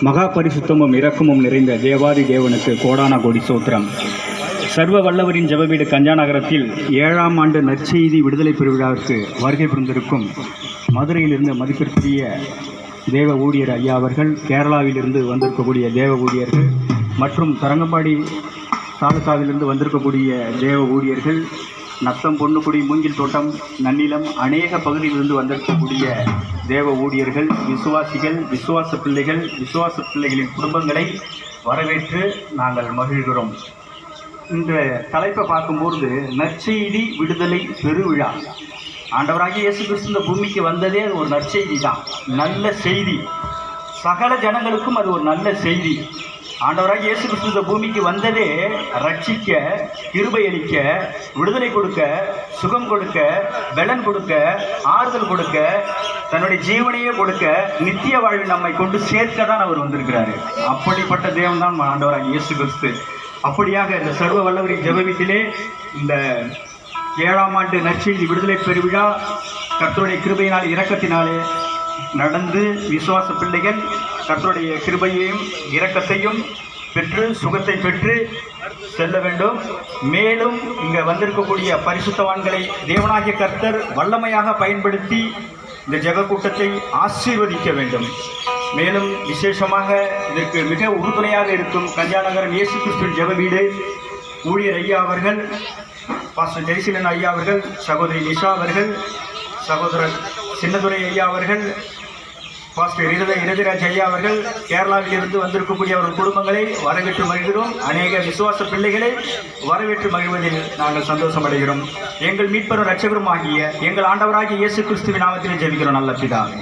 மகா பரிசுத்தமும் இரக்கமும் நிறைந்த தேவாதி தேவனுக்கு கோடான கோடி சோத்திரம். சர்வ வல்லவரின் ஜெபவீடு கஞ்சா நகரத்தில் 7ஆம் ஆண்டு நற்செய்தி விடுதலை பெருவிழாவிற்கு வருகை புரிந்திருக்கும் மதுரையிலிருந்து மதிப்பிற்குரிய தேவ ஊழியர் ஐயா அவர்கள், கேரளாவிலிருந்து வந்திருக்கக்கூடிய தேவ ஊழியர்கள் மற்றும் தரங்கம்பாடி தாலுகாவிலிருந்து வந்திருக்கக்கூடிய தேவ ஊழியர்கள், நத்தம், பொன்னுக்குடி, மூங்கில் தோட்டம், நன்னிலம் அநேக பகுதியிலிருந்து வந்திருக்கக்கூடிய தேவ ஊழியர்கள், விசுவாசிகள், விசுவாச பிள்ளைகளின் குடும்பங்களை வரவேற்று நாங்கள் மகிழ்கிறோம். இந்த தலைப்பை பார்க்கும்போது நற்செய்தி விடுதலை பெருவிழா. ஆண்டவராகிய இயேசு கிறிஸ்து இந்த பூமிக்கு வந்ததே அது ஒரு நற்செய்தி தான், நல்ல செய்தி. சகல ஜனங்களுக்கும் அது ஒரு நல்ல செய்தி. ஆண்டவராக இயேசு கிறிஸ்து இந்த பூமிக்கு வந்ததே ரட்சிக்க, கிருபை அளிக்க, விடுதலை கொடுக்க, சுகம் கொடுக்க, பலன் கொடுக்க, ஆறுதல் கொடுக்க, தன்னுடைய ஜீவனையே கொடுக்க, நித்திய வாழ்வில் நம்மை கொண்டு சேர்க்க தான் அவர் வந்திருக்கிறாரு. அப்படிப்பட்ட தேவன் தான் ஆண்டவராக இயேசு கிறிஸ்து. அப்படியாக இந்த சர்வ வல்லவரின் ஜெபவீட்டிலே இந்த 7ஆம் ஆண்டு நற்செய்தி விடுதலை பெருவிழா கர்த்தருடைய கிருபையினால், இரக்கத்தினாலே நடந்து விசுவாச பிள்ளைகள் கர்த்தருடைய கிருபையையும் இரக்கத்தையும் பெற்று சுகத்தை பெற்று செல்ல வேண்டும். மேலும் இங்கே வந்திருக்கக்கூடிய பரிசுத்தவான்களை தேவனாகிய கர்த்தர் வல்லமையாக பயன்படுத்தி இந்த ஜெப கூட்டத்தை ஆசீர்வதிக்க வேண்டும். மேலும் விசேஷமாக இதற்கு மிக உறுதுணையாக இருக்கும் கஞ்சா நகரம் இயேசு கிறிஸ்துவின் ஜெப வீடு ஊழியர் ஐயா அவர்கள், பாஸ்டர் ஜெயசீலன் ஐயா அவர்கள், சகோதரி நிஷா அவர்கள், சகோதரர் சின்னதுரை ஐயா அவர்கள், பாஸ்டர் இருதராஜ் ஐயா அவர்கள், கேரளாவிலிருந்து வந்திருக்கக்கூடிய அவர்கள் குடும்பங்களை வரவேற்று மகிழ்கிறோம். அநேக விசுவாச பிள்ளைகளை வரவேற்று மகிழ்வதில் நாங்கள் சந்தோஷம் அடைகிறோம். எங்கள் மீட்பரும் இரட்சகரும் ஆகிய எங்கள் ஆண்டவராகிய இயேசு கிறிஸ்துவின் நாமத்திலே ஜெபிக்கிறோம் நல்ல பிதாவே.